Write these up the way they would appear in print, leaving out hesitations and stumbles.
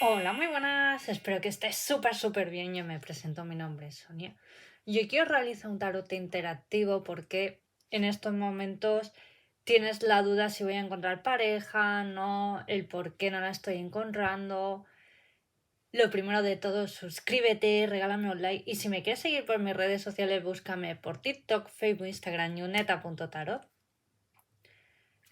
Hola, muy buenas. Espero que estés súper bien. Yo me presento, mi nombre es Sonia. Yo quiero realizar un tarot interactivo porque en estos momentos tienes la duda si voy a encontrar pareja, no, el por qué no la estoy encontrando. Lo primero de todo, suscríbete, regálame un like y si me quieres seguir por mis redes sociales, búscame por TikTok, Facebook, Instagram, yuneta.tarot.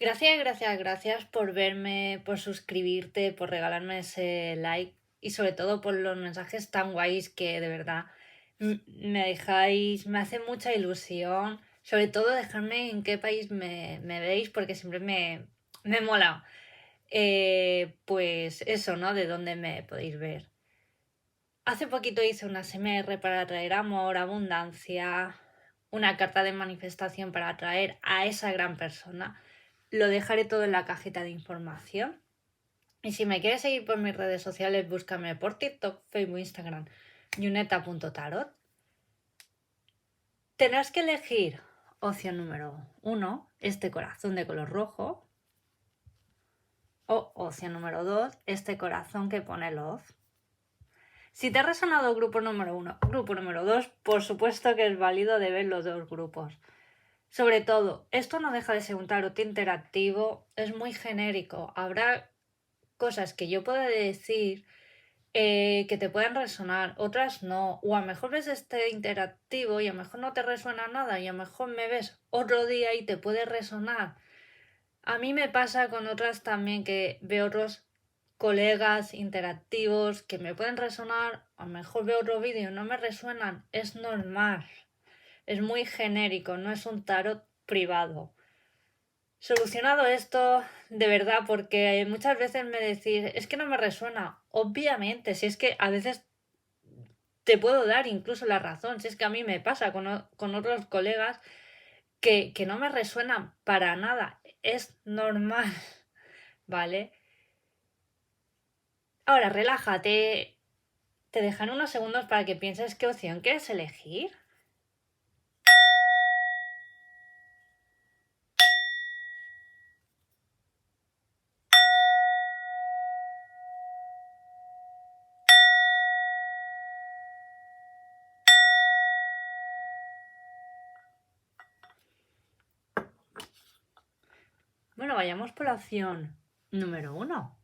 Gracias por verme, por suscribirte, por regalarme ese like y sobre todo por los mensajes tan guays que de verdad me dejáis, me hace mucha ilusión. Sobre todo dejarme en qué país me veis porque siempre me mola. Pues eso, ¿no? De dónde me podéis ver. Hace poquito hice una SMR para atraer amor, abundancia, una carta de manifestación para atraer a esa gran persona. Lo dejaré todo en la cajita de información. Y si me quieres seguir por mis redes sociales, búscame por TikTok, Facebook, Instagram, yuneta.tarot. Tendrás que elegir opción número 1, este corazón de color rojo. O opción número 2, este corazón que pone love. Si te ha resonado grupo número 1, grupo número 2, por supuesto que es válido de ver los dos grupos. Sobre todo, esto no deja de ser un tarot interactivo, es muy genérico. Habrá cosas que yo pueda decir que te puedan resonar, otras no. O a lo mejor ves este interactivo y a lo mejor no te resuena nada y a lo mejor me ves otro día y te puede resonar. A mí me pasa con otras también que veo otros colegas interactivos que me pueden resonar, a lo mejor veo otro vídeo y no me resuenan, es normal, es muy genérico, no es un tarot privado. Solucionado esto, de verdad, porque muchas veces me decís, es que no me resuena, obviamente, si es que a veces te puedo dar incluso la razón, si es que a mí me pasa con otros colegas que no me resuenan para nada, es normal, ¿vale? Ahora relájate, te dejaré unos segundos para que pienses qué opción quieres elegir. Bueno, vayamos por la opción número 1.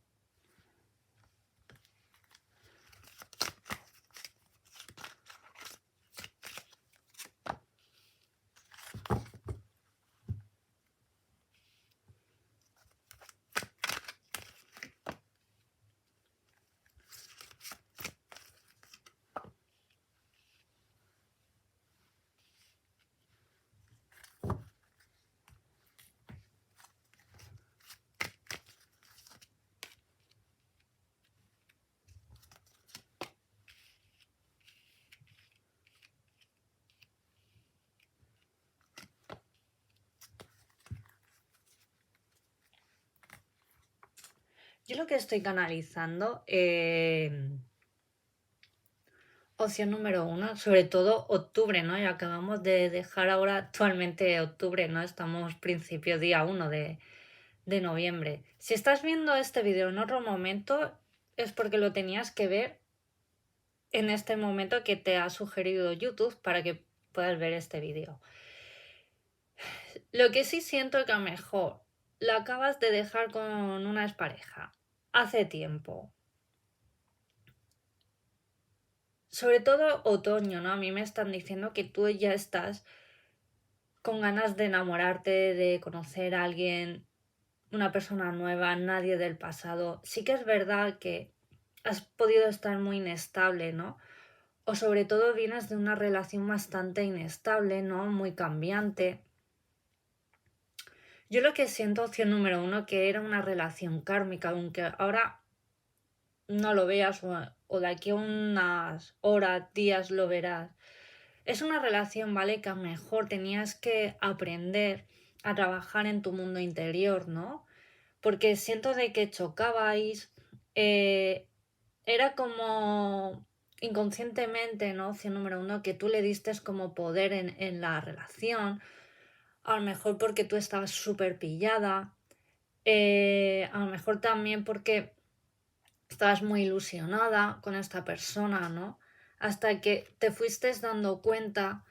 Yo lo que estoy canalizando, opción número 1, sobre todo octubre, ¿no? Y acabamos de dejar ahora actualmente octubre, ¿no? Estamos principio día 1 de noviembre. Si estás viendo este vídeo en otro momento, es porque lo tenías que ver en este momento que te ha sugerido YouTube para que puedas ver este vídeo. Lo que sí siento que a lo mejor la acabas de dejar con una expareja hace tiempo. Sobre todo otoño, ¿no? A mí me están diciendo que tú ya estás con ganas de enamorarte, de conocer a alguien, una persona nueva, nadie del pasado. Sí que es verdad que has podido estar muy inestable, ¿no? O sobre todo vienes de una relación bastante inestable, ¿no? Muy cambiante. Yo lo que siento, opción número 1, que era una relación kármica, aunque ahora no lo veas o de aquí a unas horas, días lo verás. Es una relación, ¿vale? Que a lo mejor tenías que aprender a trabajar en tu mundo interior, ¿no? Porque siento de que chocabais, era como inconscientemente, ¿no? Opción número 1, que tú le diste como poder en la relación, a lo mejor porque tú estabas súper pillada, a lo mejor también porque estabas muy ilusionada con esta persona, ¿no? Hasta que te fuiste dando cuenta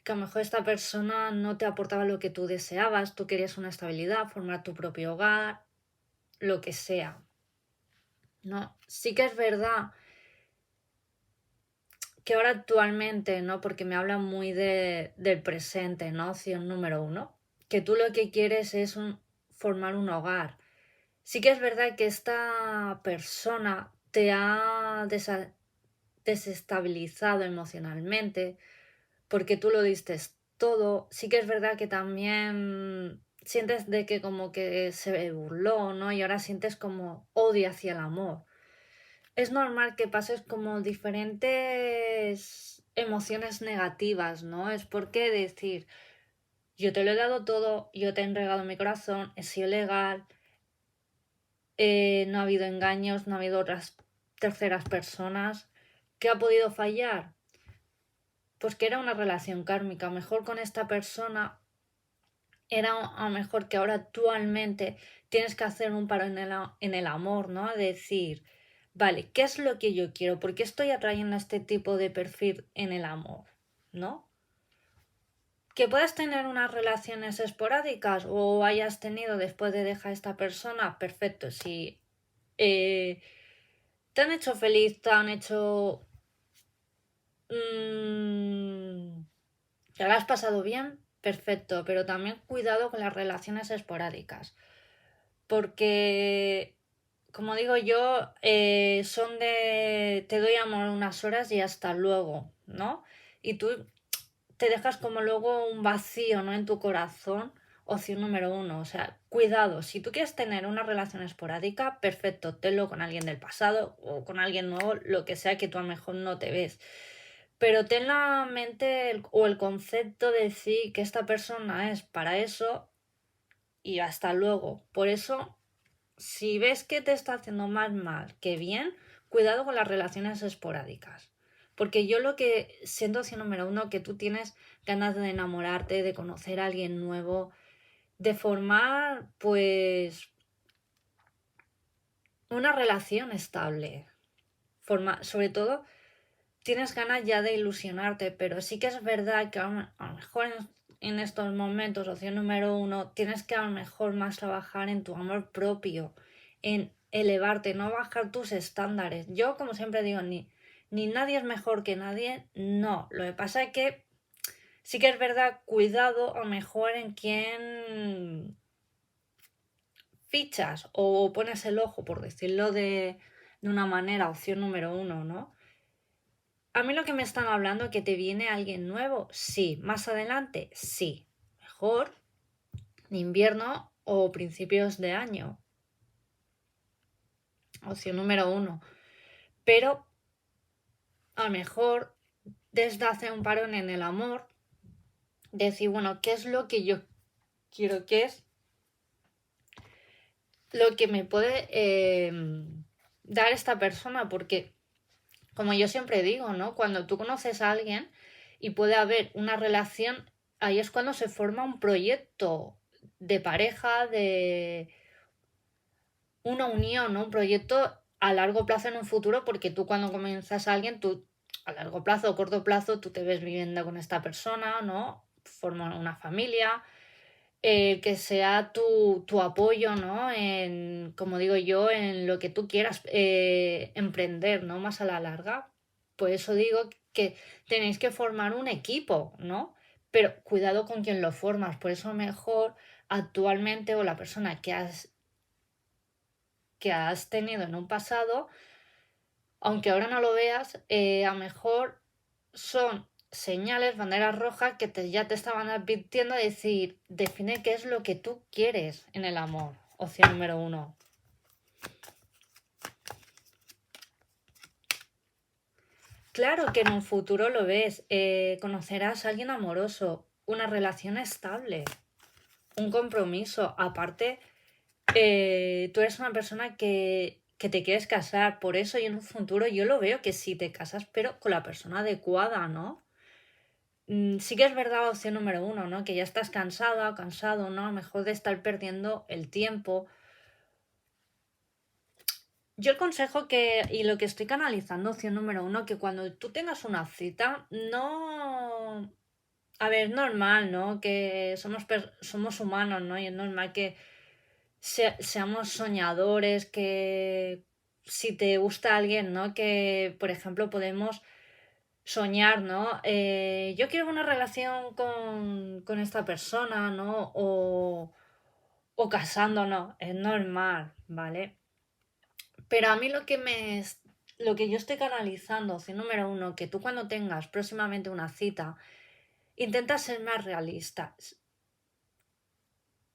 que a lo mejor esta persona no te aportaba lo que tú deseabas, tú querías una estabilidad, formar tu propio hogar, lo que sea, ¿no? Sí que es verdad que ahora actualmente, ¿no? Porque me habla muy del presente, ¿no? Opción número uno, que tú lo que quieres es formar un hogar. Sí que es verdad que esta persona te ha desestabilizado emocionalmente porque tú lo diste todo. Sí que es verdad que también sientes de que como que se burló, ¿no? Y ahora sientes como odio hacia el amor. Es normal que pases como diferentes emociones negativas, ¿no? Es porque decir, yo te lo he dado todo, yo te he entregado mi corazón, he sido legal, no ha habido engaños, no ha habido otras terceras personas. ¿Qué ha podido fallar? Pues que era una relación kármica. A lo mejor con esta persona era a lo mejor que ahora actualmente tienes que hacer un paro en el amor, ¿no? Decir, vale, ¿qué es lo que yo quiero? ¿Por qué estoy atrayendo este tipo de perfil en el amor? ¿No? Que puedas tener unas relaciones esporádicas o hayas tenido después de dejar a esta persona, perfecto. Si te han hecho feliz, te han hecho... ¿te lo has pasado bien? Perfecto, pero también cuidado con las relaciones esporádicas. Porque, como digo yo, son de te doy amor unas horas y hasta luego, ¿no? Y tú te dejas como luego un vacío, ¿no? En tu corazón, opción número uno. O sea, cuidado, si tú quieres tener una relación esporádica, perfecto, tenlo con alguien del pasado o con alguien nuevo, lo que sea que tú a lo mejor no te ves. Pero ten la mente o el concepto de decir que esta persona es para eso y hasta luego. Por eso, si ves que te está haciendo más mal que bien, cuidado con las relaciones esporádicas. Porque yo lo que siento, si número uno, que tú tienes ganas de enamorarte, de conocer a alguien nuevo, de formar, pues, una relación estable. Sobre todo, tienes ganas ya de ilusionarte, pero sí que es verdad que a lo mejor en estos momentos, opción número uno, tienes que a lo mejor más trabajar en tu amor propio, en elevarte, no bajar tus estándares. Yo, como siempre digo, ni nadie es mejor que nadie, no. Lo que pasa es que sí que es verdad, cuidado a lo mejor en quién fichas o pones el ojo, por decirlo de una manera, opción número uno, ¿no? A mí lo que me están hablando, que te viene alguien nuevo, sí. Más adelante, sí. Mejor en invierno o principios de año. Opción número uno. Pero a lo mejor desde hacer un parón en el amor, decir, bueno, ¿qué es lo que yo quiero? ¿Qué es lo que me puede dar esta persona? Porque, como yo siempre digo, ¿no? Cuando tú conoces a alguien y puede haber una relación, ahí es cuando se forma un proyecto de pareja, de una unión, ¿no? Un proyecto a largo plazo en un futuro, porque tú cuando comienzas a alguien, tú a largo plazo o corto plazo, tú te ves viviendo con esta persona, ¿no? Forman una familia, que sea tu apoyo, ¿no? En, como digo yo, en lo que tú quieras emprender, ¿no? Más a la larga. Por eso digo que tenéis que formar un equipo, ¿no? Pero cuidado con quién lo formas. Por eso mejor actualmente o la persona que has tenido en un pasado, aunque ahora no lo veas, a lo mejor son señales, banderas rojas que ya te estaban advirtiendo de decir, define qué es lo que tú quieres en el amor. Opción número uno. Claro que en un futuro lo ves, conocerás a alguien amoroso, una relación estable, un compromiso. Aparte, tú eres una persona que te quieres casar, por eso y en un futuro yo lo veo que si te casas, pero con la persona adecuada, ¿no? Sí que es verdad, opción número uno, ¿no? Que ya estás cansada o cansado, ¿no? A lo mejor de estar perdiendo el tiempo. Yo el consejo y lo que estoy canalizando, opción número uno, que cuando tú tengas una cita, no... A ver, es normal, ¿no? Que somos humanos, ¿no? Y es normal que seamos soñadores, que si te gusta alguien, ¿no? Que, por ejemplo, podemos soñar, ¿no? Yo quiero una relación con esta persona, ¿no? O casándonos, es normal, ¿vale? Pero a mí lo que yo estoy canalizando, opción número uno, que tú cuando tengas próximamente una cita, intenta ser más realista.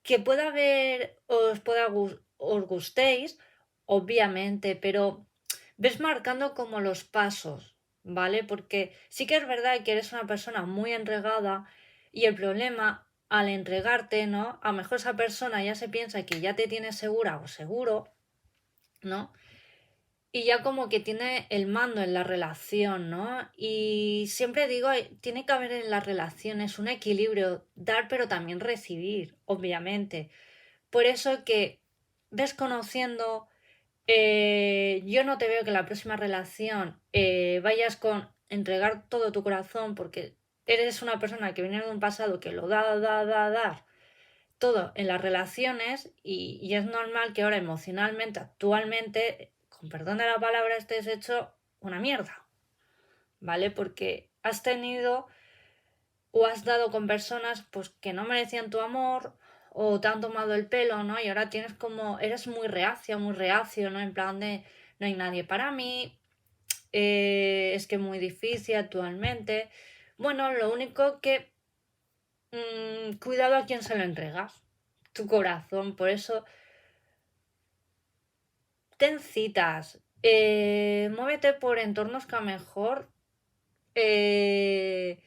Que pueda haber, os gustéis, obviamente, pero ves marcando como los pasos, ¿vale? Porque sí que es verdad que eres una persona muy entregada y el problema al entregarte, ¿no? A lo mejor esa persona ya se piensa que ya te tiene segura o seguro, ¿no? Y ya como que tiene el mando en la relación, ¿no? Y siempre digo, tiene que haber en las relaciones un equilibrio, dar pero también recibir, obviamente. Por eso que ves conociendo, yo no te veo que en la próxima relación vayas con entregar todo tu corazón porque eres una persona que viene de un pasado que lo da todo en las relaciones y es normal que ahora emocionalmente, actualmente, con perdón de la palabra, estés hecho una mierda, ¿vale? Porque has tenido o has dado con personas pues que no merecían tu amor o te han tomado el pelo, ¿no? Y ahora tienes como, eres muy reacio, muy reacio, ¿no? En plan de, no hay nadie para mí, es que es muy difícil actualmente. Bueno, lo único que, cuidado a quién se lo entregas, tu corazón, por eso ten citas, muévete por entornos que a lo mejor eh,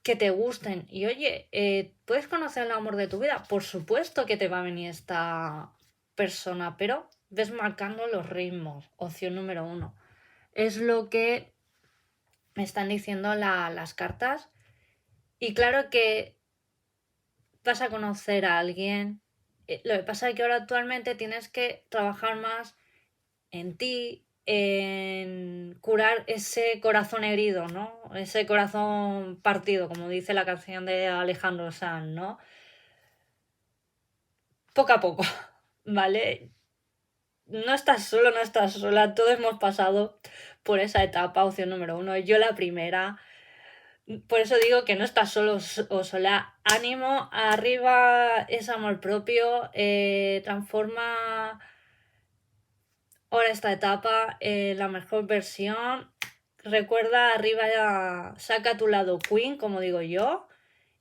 que te gusten. Y oye, ¿puedes conocer el amor de tu vida? Por supuesto que te va a venir esta persona, pero ves marcando los ritmos. Opción número uno. Es lo que me están diciendo las cartas. Y claro que vas a conocer a alguien. Lo que pasa es que ahora actualmente tienes que trabajar más en ti, en curar ese corazón herido, ¿no? Ese corazón partido, como dice la canción de Alejandro Sanz, ¿no? Poco a poco, ¿vale? No estás solo, no estás sola, todos hemos pasado por esa etapa, opción número uno, yo la primera. Por eso digo que no estás solo o sola. Ánimo, arriba es amor propio, transforma ahora esta etapa, la mejor versión. Recuerda arriba ya, saca tu lado queen, como digo yo,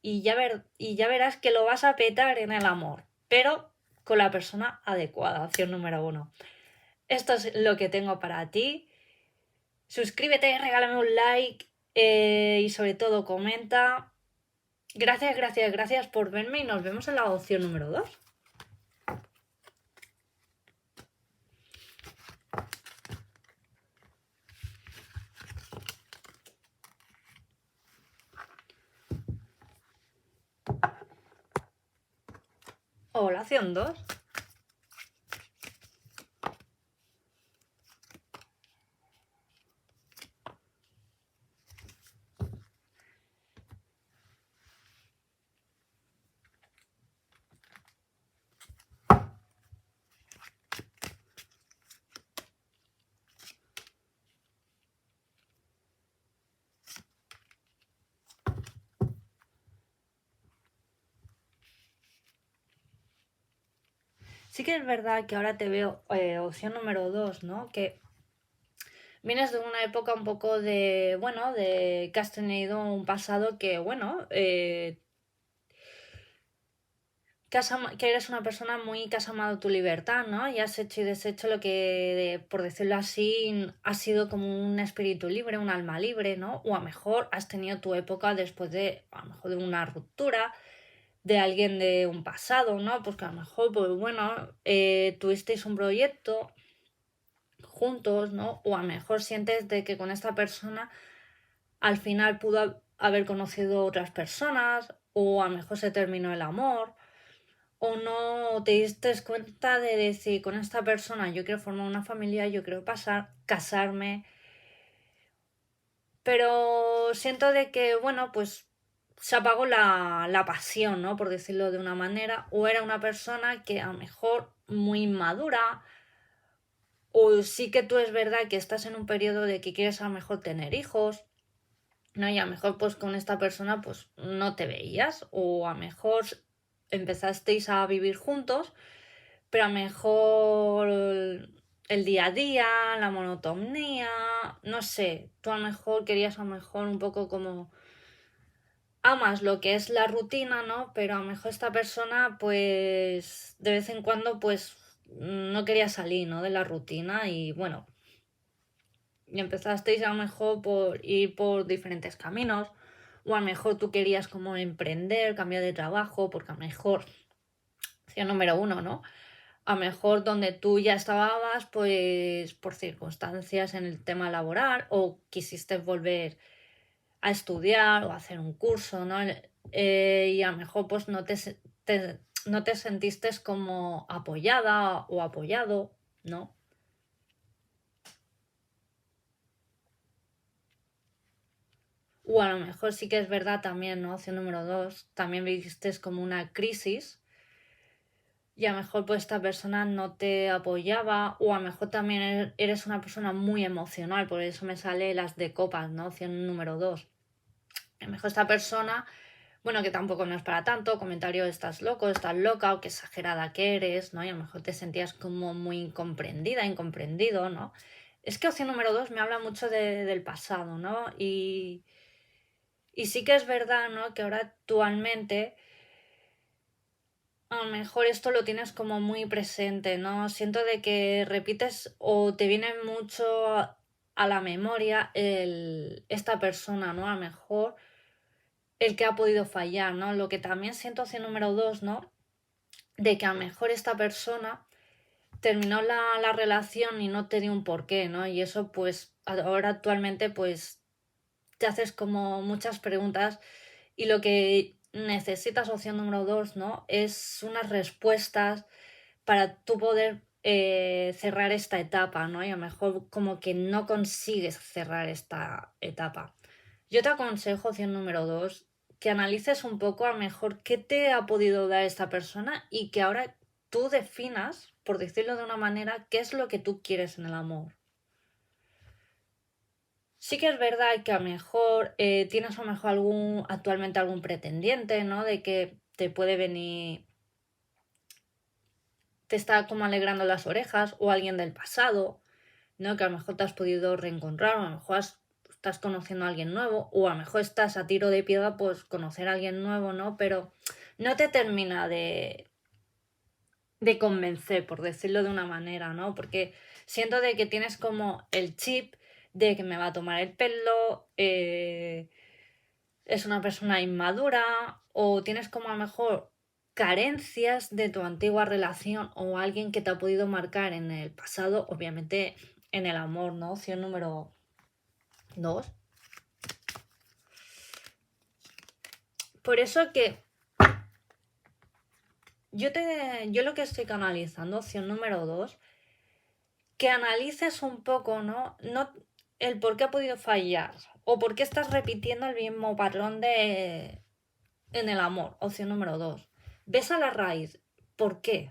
y ya verás que lo vas a petar en el amor, pero con la persona adecuada, opción número uno. Esto es lo que tengo para ti. Suscríbete, regálame un like y sobre todo comenta. Gracias, gracias, gracias por verme y nos vemos en la opción número 2. Hola, opción 2. Sí que es verdad que ahora te veo opción número 2, ¿no? Que vienes de una época un poco de, bueno, de que has tenido un pasado que, bueno, que eres una persona muy que has amado tu libertad, ¿no? Y has hecho y deshecho lo que, por decirlo así, ha sido como un espíritu libre, un alma libre, ¿no? O a lo mejor has tenido tu época después de, a lo mejor de una ruptura, de alguien de un pasado, ¿no? Pues que a lo mejor, pues bueno, tuvisteis un proyecto juntos, ¿no? O a lo mejor sientes de que con esta persona al final pudo haber conocido otras personas o a lo mejor se terminó el amor o no te diste cuenta de decir, con esta persona yo quiero formar una familia, yo quiero casarme, pero siento de que, bueno, pues se apagó la pasión, ¿no? Por decirlo de una manera, o era una persona que a lo mejor muy inmadura, o sí que tú es verdad que estás en un periodo de que quieres a lo mejor tener hijos, ¿no? Y a lo mejor pues con esta persona pues no te veías, o a lo mejor empezasteis a vivir juntos, pero a lo mejor el día a día, la monotonía, no sé, tú a lo mejor querías a lo mejor un poco como amas lo que es la rutina, ¿no? Pero a lo mejor esta persona, pues, de vez en cuando, pues, no quería salir, ¿no? De la rutina y bueno, y empezasteis a lo mejor por ir por diferentes caminos, o a lo mejor tú querías como emprender, cambiar de trabajo, porque a lo mejor, opción número uno, ¿no? A lo mejor donde tú ya estabas, pues, por circunstancias en el tema laboral, o quisiste volver a estudiar o a hacer un curso, ¿no? Y a lo mejor pues no te sentiste como apoyada o apoyado, ¿no? O a lo mejor sí que es verdad también, ¿no? Opción número dos, también viviste como una crisis y a lo mejor pues esta persona no te apoyaba o a lo mejor también eres una persona muy emocional, por eso me sale las de copas, ¿no? Opción número dos. A lo mejor esta persona, bueno, que tampoco no es para tanto, comentario estás loco, estás loca o qué exagerada que eres, ¿no? Y a lo mejor te sentías como muy incomprendida, incomprendido, ¿no? Es que opción número dos me habla mucho del pasado, ¿no? Y sí que es verdad, ¿no? Que ahora actualmente a lo mejor esto lo tienes como muy presente, ¿no? Siento de que repites o te viene mucho a la memoria esta persona, ¿no? A lo mejor el que ha podido fallar, ¿no? Lo que también siento hacia número dos, ¿no? De que a lo mejor esta persona terminó la relación y no te dio un porqué, ¿no? Y eso pues ahora actualmente pues te haces como muchas preguntas y lo que necesitas, opción número dos, ¿no? Es unas respuestas para tú poder cerrar esta etapa, ¿no? Y a lo mejor como que no consigues cerrar esta etapa. Yo te aconsejo, opción número dos, que analices un poco a lo mejor qué te ha podido dar esta persona y que ahora tú definas, por decirlo de una manera, qué es lo que tú quieres en el amor. Sí que es verdad que a lo mejor tienes a lo mejor actualmente algún pretendiente, ¿no? De que te puede venir, te está como alegrando las orejas o alguien del pasado, ¿no? Que a lo mejor te has podido reencontrar o a lo mejor estás conociendo a alguien nuevo o a lo mejor estás a tiro de piedra pues conocer a alguien nuevo, ¿no? Pero no te termina de convencer, por decirlo de una manera, ¿no? Porque siento de que tienes como el chip de que me va a tomar el pelo, es una persona inmadura o tienes como a lo mejor carencias de tu antigua relación o alguien que te ha podido marcar en el pasado, obviamente en el amor, ¿no? Opción número dos. Por eso que yo lo que estoy canalizando, opción número dos, que analices un poco, ¿no? No el por qué ha podido fallar o por qué estás repitiendo el mismo patrón en el amor, opción número dos. Ves a la raíz, ¿por qué?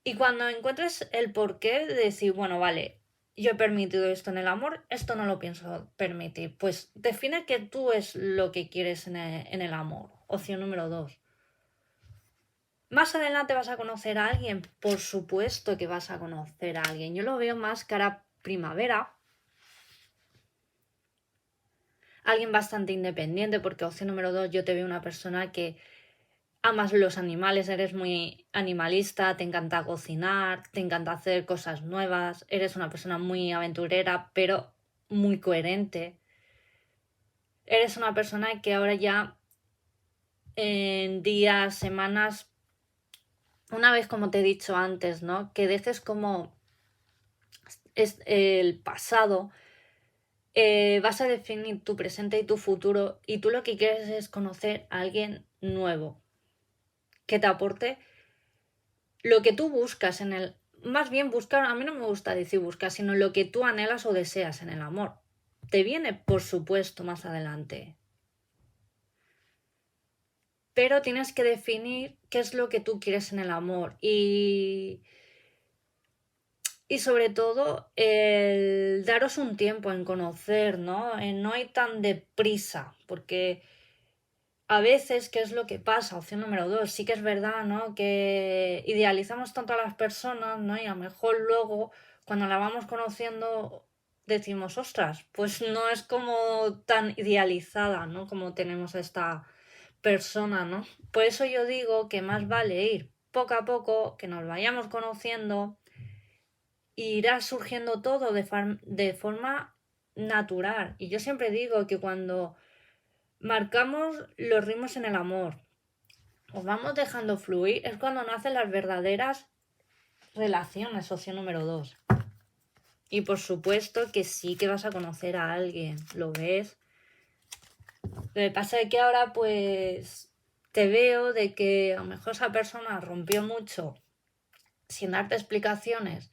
Y cuando encuentres el porqué de decir, bueno, vale, yo he permitido esto en el amor, esto no lo pienso permitir. Pues define que tú es lo que quieres en el amor. Opción número dos. Más adelante vas a conocer a alguien, por supuesto que vas a conocer a alguien. Yo lo veo más cara primavera. Alguien bastante independiente, porque opción número dos, yo te veo una persona que amas los animales, eres muy animalista, te encanta cocinar, te encanta hacer cosas nuevas, eres una persona muy aventurera, pero muy coherente. Eres una persona que ahora ya en días, semanas, una vez como te he dicho antes, ¿no? Que dejes como es el pasado, vas a definir tu presente y tu futuro y tú lo que quieres es conocer a alguien nuevo que te aporte lo que tú buscas en el... Más bien buscar, a mí no me gusta decir buscar, sino lo que tú anhelas o deseas en el amor. Te viene, por supuesto, más adelante. Pero tienes que definir qué es lo que tú quieres en el amor y sobre todo el daros un tiempo en conocer, ¿no? No ir tan deprisa, porque a veces, ¿qué es lo que pasa? Opción número 2, sí que es verdad, ¿no? Que idealizamos tanto a las personas, ¿no? Y a lo mejor luego, cuando la vamos conociendo, decimos, ostras, pues no es como tan idealizada, ¿no? Como tenemos a esta persona, ¿no? Por eso yo digo que más vale ir poco a poco, que nos vayamos conociendo, e irá surgiendo todo de forma natural. Y yo siempre digo que cuando marcamos los ritmos en el amor, os vamos dejando fluir, es cuando nacen las verdaderas relaciones, opción número 2. Y por supuesto que sí que vas a conocer a alguien, ¿lo ves? Lo que pasa es que ahora pues te veo de que a lo mejor esa persona rompió mucho sin darte explicaciones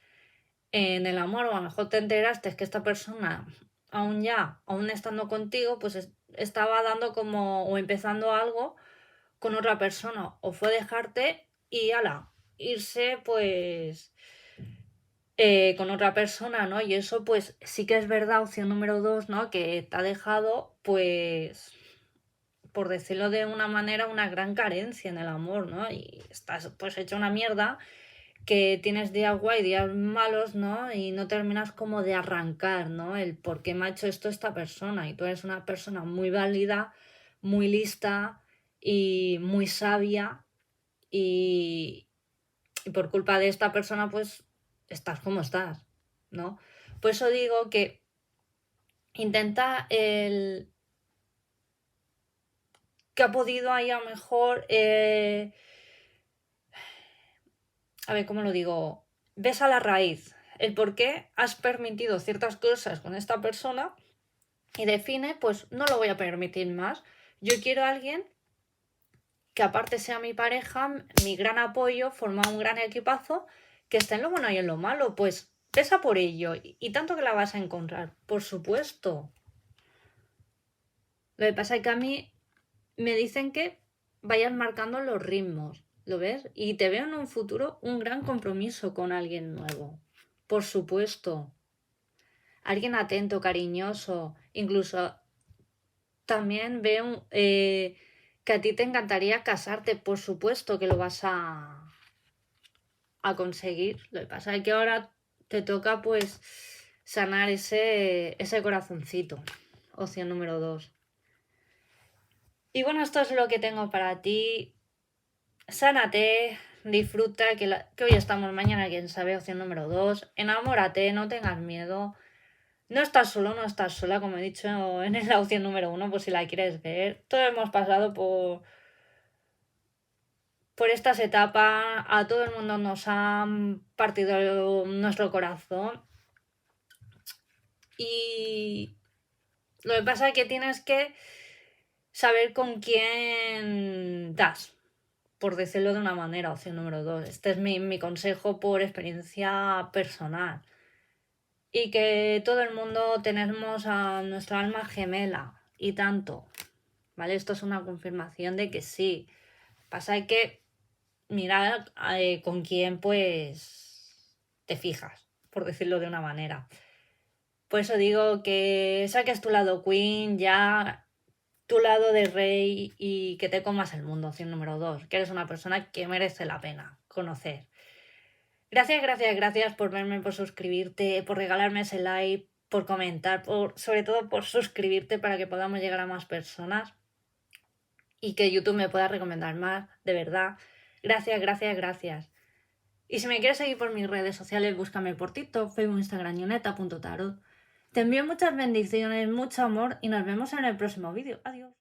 en el amor, o a lo mejor te enteraste que esta persona aún estando contigo, pues estaba dando como o empezando algo con otra persona, o fue dejarte y ala, irse pues con otra persona, ¿no? Y eso pues sí que es verdad, opción número 2, ¿no? Que te ha dejado pues, por decirlo de una manera, una gran carencia en el amor, ¿no? Y estás pues hecho una mierda, que tienes días guay, días malos, ¿no? Y no terminas como de arrancar, ¿no? El por qué me ha hecho esto esta persona. Y tú eres una persona muy válida, muy lista y muy sabia. Y por culpa de esta persona, pues estás como estás, ¿no? Por eso digo que intenta el que ha podido ahí a lo mejor, a ver, ¿cómo lo digo? Ves a la raíz el por qué has permitido ciertas cosas con esta persona y define, pues no lo voy a permitir más. Yo quiero a alguien que aparte sea mi pareja, mi gran apoyo, forma un gran equipazo, que esté en lo bueno y en lo malo, pues pesa por ello y tanto que la vas a encontrar, por supuesto. Lo que pasa es que a mí me dicen que vayas marcando los ritmos, ¿lo ves? Y te veo en un futuro un gran compromiso con alguien nuevo, por supuesto. Alguien atento, cariñoso, incluso también veo que a ti te encantaría casarte, por supuesto que lo vas a conseguir. Lo que pasa es que ahora te toca pues sanar ese corazoncito, opción número 2. Y bueno, esto es lo que tengo para ti. Sánate, disfruta, que hoy estamos, mañana quién sabe, opción número 2. Enamórate, no tengas miedo. No estás solo, no estás sola, como he dicho en la opción número 1, por si la quieres ver. Todos hemos pasado por estas etapas, a todo el mundo nos han partido nuestro corazón. Y lo que pasa es que tienes que saber con quién das, por decirlo de una manera, opción número 2. Este es mi consejo por experiencia personal. Y que todo el mundo tenemos a nuestra alma gemela y tanto, ¿vale? Esto es una confirmación de que sí. Pasa que mirar con quién pues te fijas, por decirlo de una manera. Por eso digo que saques tu lado queen, ya tu lado de rey y que te comas el mundo, opción número 2, que eres una persona que merece la pena conocer. Gracias, gracias, gracias por verme, por suscribirte, por regalarme ese like, por comentar, sobre todo por suscribirte para que podamos llegar a más personas y que YouTube me pueda recomendar más, de verdad. Gracias, gracias, gracias. Y si me quieres seguir por mis redes sociales, búscame por TikTok, Facebook, Instagram, yoneta.tarot. Te envío muchas bendiciones, mucho amor y nos vemos en el próximo vídeo. Adiós.